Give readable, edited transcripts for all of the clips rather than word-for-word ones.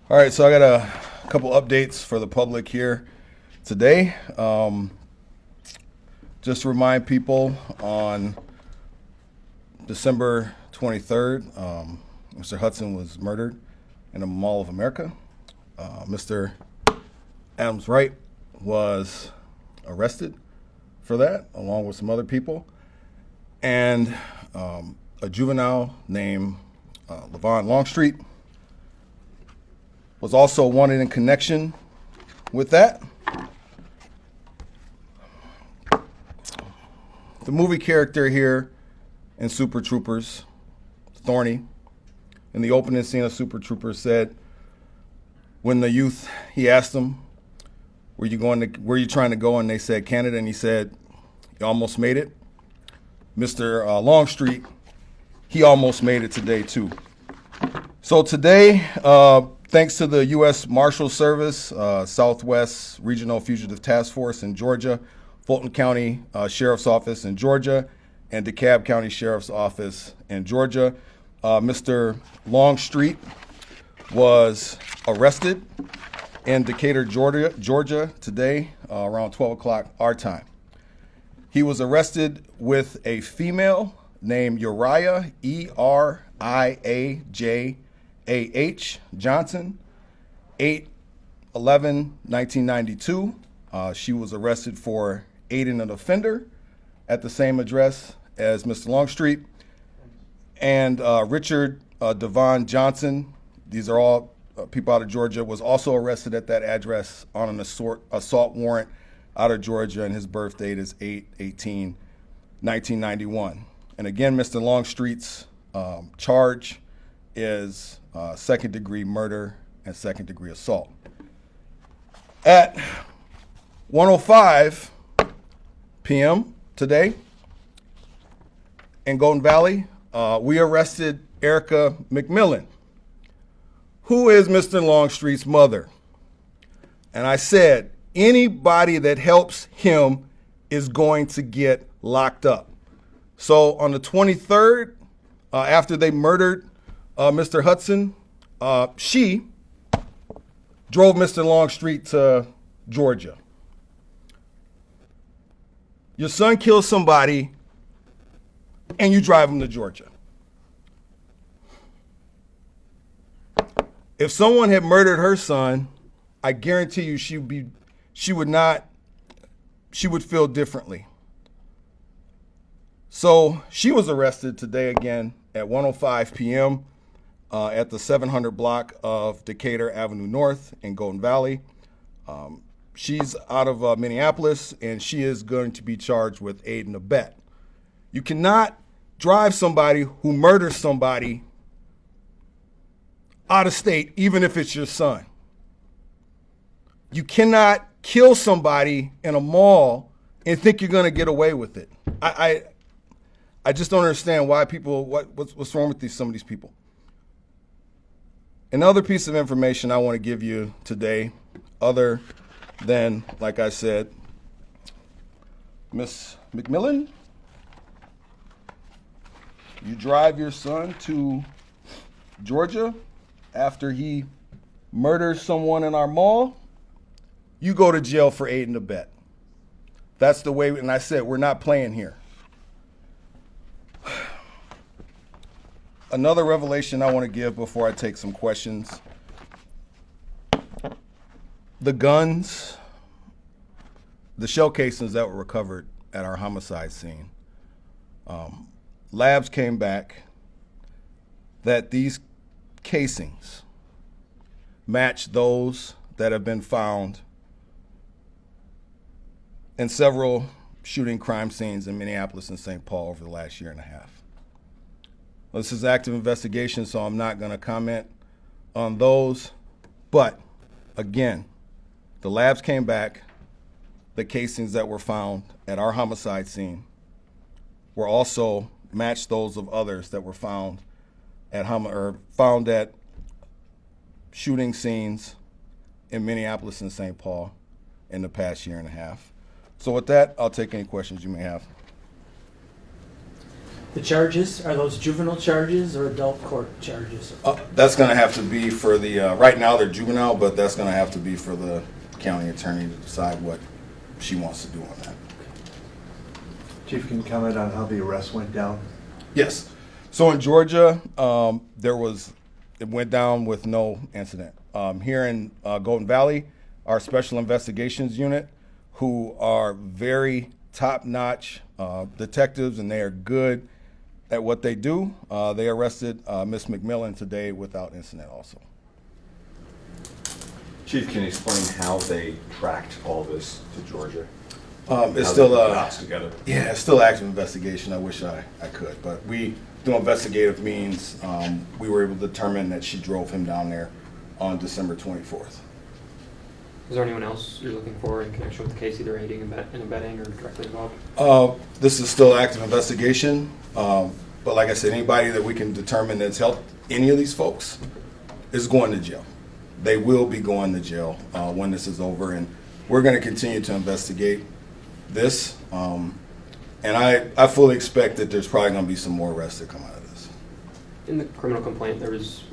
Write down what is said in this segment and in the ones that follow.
All right, so I got a couple updates for the public here today. Just to remind people, on December 23rd, Mr. Hudson was murdered in a Mall of America. Mr. Adams Wright was arrested for that, along with some other people. And a juvenile named Lavon Longstreet was also wanted in connection with that. The movie character here in Super Troopers, Thorny, in the opening scene of Super Troopers, said when the youth, he asked them, where you trying to go? And they said Canada, and he said, you almost made it. Mr. Longstreet, he almost made it today too. So today, thanks to the U.S. Marshal Service, Southwest Regional Fugitive Task Force in Georgia, Fulton County Sheriff's Office in Georgia, and DeKalb County Sheriff's Office in Georgia, Mr. Longstreet was arrested in Decatur, Georgia today, around 12 o'clock our time. He was arrested with a female named Uriah, E-R-I-A-J-A-H, Johnson, 8/11/1992. She was arrested for aiding an offender at the same address as Mr. Longstreet. And Richard Devon Johnson, these are all people out of Georgia, was also arrested at that address on an assault warrant out of Georgia, and his birth date is 8/18/1991. And again, Mr. Longstreet's charge is second-degree murder and second-degree assault. At 1:05 p.m. today in Golden Valley, we arrested Erica McMillian, who is Mr. Longstreet's mother. And I said, anybody that helps him is going to get locked up. So on the 23rd, after they murdered Mr. Hudson, she drove Mr. Longstreet to Georgia. Your son kills somebody and you drive him to Georgia. If someone had murdered her son, I guarantee you she would feel differently. So she was arrested today again at 1:05 p.m. At the 700 block of Decatur Avenue North in Golden Valley. She's out of Minneapolis, and she is going to be charged with aid and abet. You cannot drive somebody who murders somebody out of state, even if it's your son. You cannot kill somebody in a mall and think you're going to get away with it. I just don't understand why people, what's wrong with some of these people. Another piece of information I want to give you today, other than, like I said, Miss McMillian, you drive your son to Georgia after he murders someone in our mall, you go to jail for aid and abet. That's the way, and I said, we're not playing here. Another revelation I want to give before I take some questions. The guns, the shell casings that were recovered at our homicide scene, labs came back that these casings match those that have been found in several shooting crime scenes in Minneapolis and St. Paul over the last year and a half. Well, this is active investigation, so I'm not going to comment on those. But again, the labs came back. The casings that were found at our homicide scene were also matched those of others that were found at shooting scenes in Minneapolis and St. Paul in the past year and a half. So with that, I'll take any questions you may have. The charges, are those juvenile charges or adult court charges? That's going to have to be for the, right now they're juvenile, but that's going to have to be for the county attorney to decide what she wants to do on that. Chief, can you comment on how the arrest went down? Yes. So in Georgia, it went down with no incident. Here in Golden Valley, our Special Investigations Unit, who are very top-notch detectives, and they are good at what they do. They arrested Miss McMillian today without incident also. Chief, can you explain how they tracked all this to Georgia? It's still together. Yeah, it's still active investigation. I wish I could, but we do investigative means. We were able to determine that she drove him down there on December 24th. Is there anyone else you're looking for in connection with the case, either aiding and abetting or directly involved? This is still active investigation, but like I said, anybody that we can determine that's helped any of these folks is going to jail. They will be going to jail when this is over, and we're going to continue to investigate this. And I fully expect that there's probably going to be some more arrests that come out of this. In the criminal complaint, there was,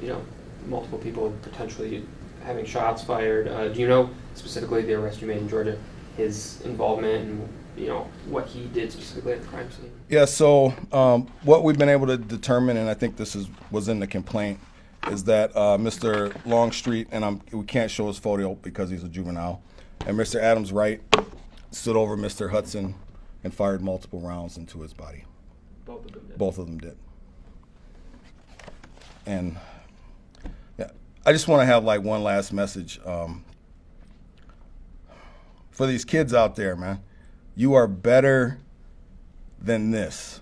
multiple people potentially having shots fired. Do you know specifically the arrest you made in Georgia, his involvement and what he did specifically at the crime scene? Yeah. So what we've been able to determine, and I think this was in the complaint, is that Mr. Longstreet, and we can't show his photo because he's a juvenile, and Mr. Adams Wright stood over Mr. Hudson and fired multiple rounds into his body. Both of them did. Both of them did. And yeah, I just want to have like one last message for these kids out there, man. You are better than this.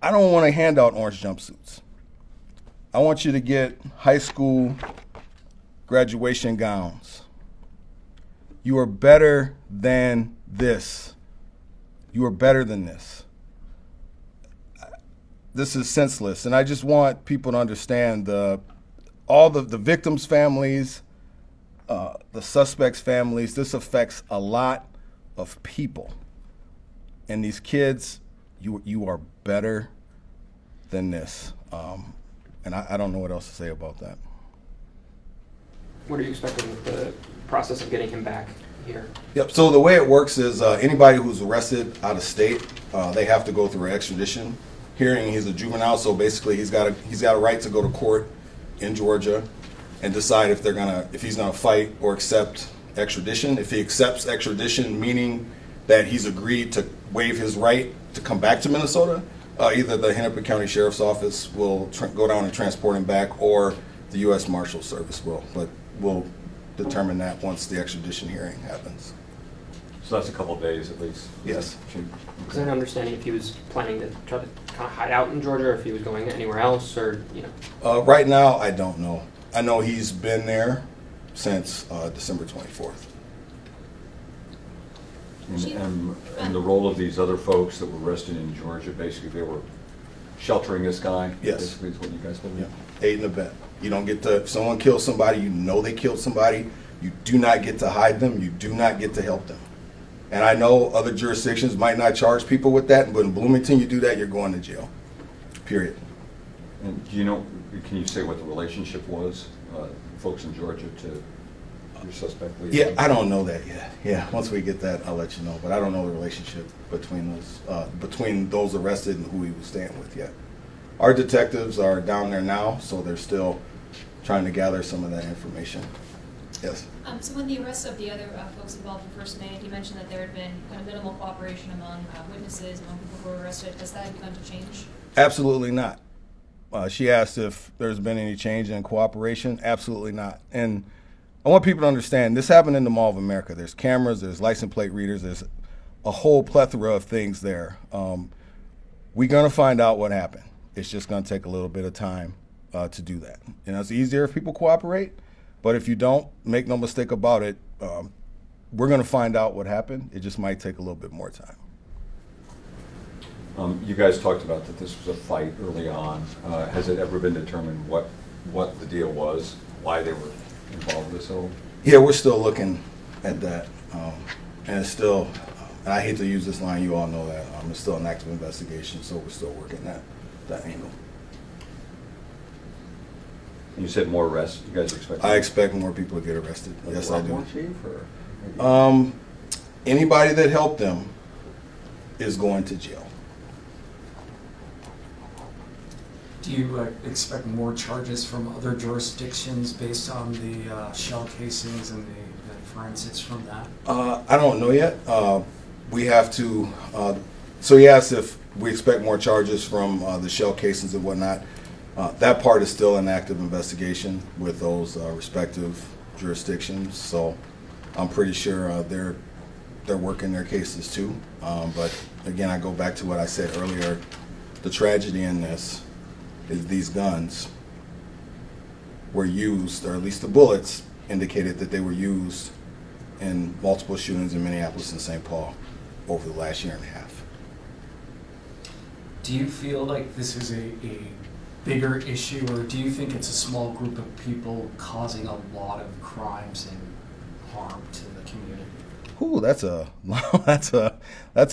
I don't want to hand out orange jumpsuits. I want you to get high school graduation gowns. You are better than this. You are better than this. This is senseless, and I just want people to understand all the victims' families, the suspects' families. This affects a lot of people, and these kids, you are better than this, and I don't know what else to say about that. What are you expecting with the process of getting him back here? Yep. So the way it works is anybody who's arrested out of state, they have to go through an extradition hearing. He's a juvenile, so basically he's got a right to go to court in Georgia and decide if he's gonna fight or accept extradition. If he accepts extradition, meaning that he's agreed to waive his right to come back to Minnesota, either the Hennepin County Sheriff's Office will go down and transport him back, or the U.S. Marshal Service will. But we'll determine that once the extradition hearing happens. So that's a couple of days at least? Yes. Is there an understanding if he was planning to try to kind of hide out in Georgia, or if he was going anywhere else, or Right now, I don't know. I know he's been there since December 24th. And the role of these other folks that were arrested in Georgia, basically they were sheltering this guy? Yes. Basically is what you guys believe? Yeah. Aid and abet. You don't get to, if someone kills somebody, you know they killed somebody, you do not get to hide them, you do not get to help them. And I know other jurisdictions might not charge people with that, but in Bloomington, you do that, you're going to jail. Period. And can you say what the relationship was, folks in Georgia, to your suspect? Yeah, I don't know that yet. Yeah, once we get that, I'll let you know. But I don't know the relationship between those arrested and who he was staying with yet. Our detectives are down there now, so they're still trying to gather some of that information. Yes. So when the arrest of the other folks involved were first made, you mentioned that there had been kind of minimal cooperation among witnesses, among people who were arrested. Has that begun to change? Absolutely not. She asked if there's been any change in cooperation. Absolutely not. And I want people to understand, this happened in the Mall of America. There's cameras, there's license plate readers, there's a whole plethora of things there. We're going to find out what happened. It's just going to take a little bit of time to do that. It's easier if people cooperate, but if you don't, make no mistake about it, we're going to find out what happened. It just might take a little bit more time. You guys talked about that this was a fight early on. Has it ever been determined what the deal was, why they were involved with this whole? Yeah, we're still looking at that, and it's still and I hate to use this line, you all know that. It's still an active investigation, so we're still working that angle. You said more arrests, you guys expect? I expect more people to get arrested. Yes, I do. More, Chief, or? Anybody that helped them is going to jail. Do you expect more charges from other jurisdictions based on the shell casings and the forensics from that? I don't know yet. We have to, so he asked if we expect more charges from the shell casings and whatnot. That part is still an active investigation with those respective jurisdictions. So I'm pretty sure they're working their cases too. But again, I go back to what I said earlier. The tragedy in this is these guns were used, or at least the bullets indicated that they were used in multiple shootings in Minneapolis and St. Paul over the last year and a half. Do you feel like this is a bigger issue, or do you think it's a small group of people causing a lot of crimes and harm to the community? Ooh, that's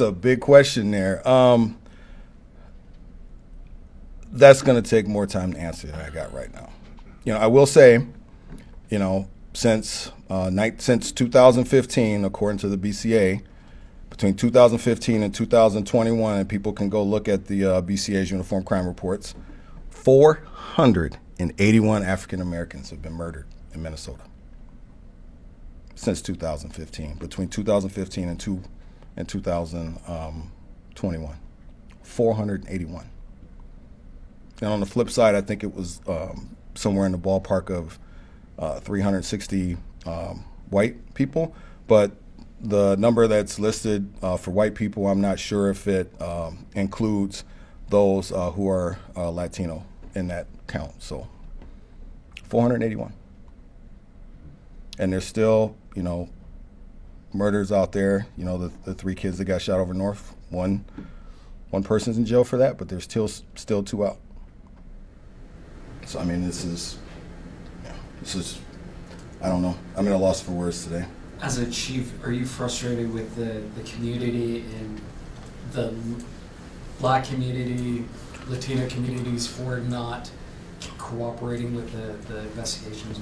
a big question there. That's going to take more time to answer than I got right now. I will say, since 2015, according to the BCA, between 2015 and 2021, and people can go look at the BCA's Uniform Crime Reports, 481 African Americans have been murdered in Minnesota since 2015, between 2015 and 2021. 481. And on the flip side, I think it was somewhere in the ballpark of 360 white people. But the number that's listed for white people, I'm not sure if it includes those who are Latino in that count. So 481. And there's still, murders out there. The 3 kids that got shot over north. One person's in jail for that, but there's still 2 out. So I mean, this is, I don't know. I'm at a loss for words today. As a chief, are you frustrated with the community and the Black community, Latino communities for not cooperating with the investigations?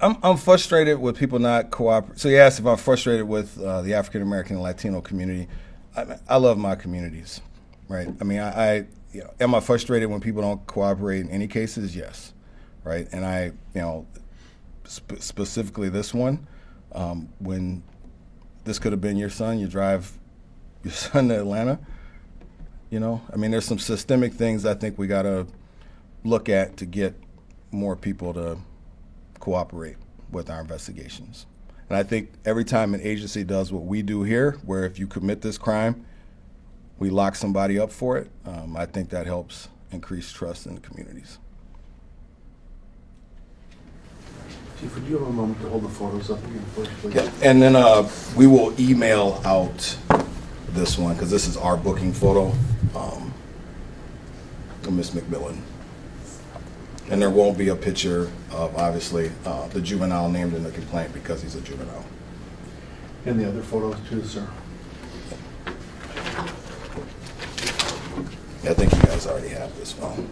I'm frustrated with people not cooperating. So you asked if I'm frustrated with the African American and Latino community. I love my communities, right? I mean, am I frustrated when people don't cooperate in any cases? Yes, right. And specifically this one, when this could have been your son, you drive your son to Atlanta. I mean, there's some systemic things I think we got to look at to get more people to cooperate with our investigations. And I think every time an agency does what we do here, where if you commit this crime, we lock somebody up for it, I think that helps increase trust in the communities. Chief, would you have a moment to hold the photos up again for us, please? Yeah, and then we will email out this one, because this is our booking photo of Ms. McMillian. And there won't be a picture of, obviously, the juvenile named in the complaint because he's a juvenile. And the other photos too, sir? I think you guys already have this one.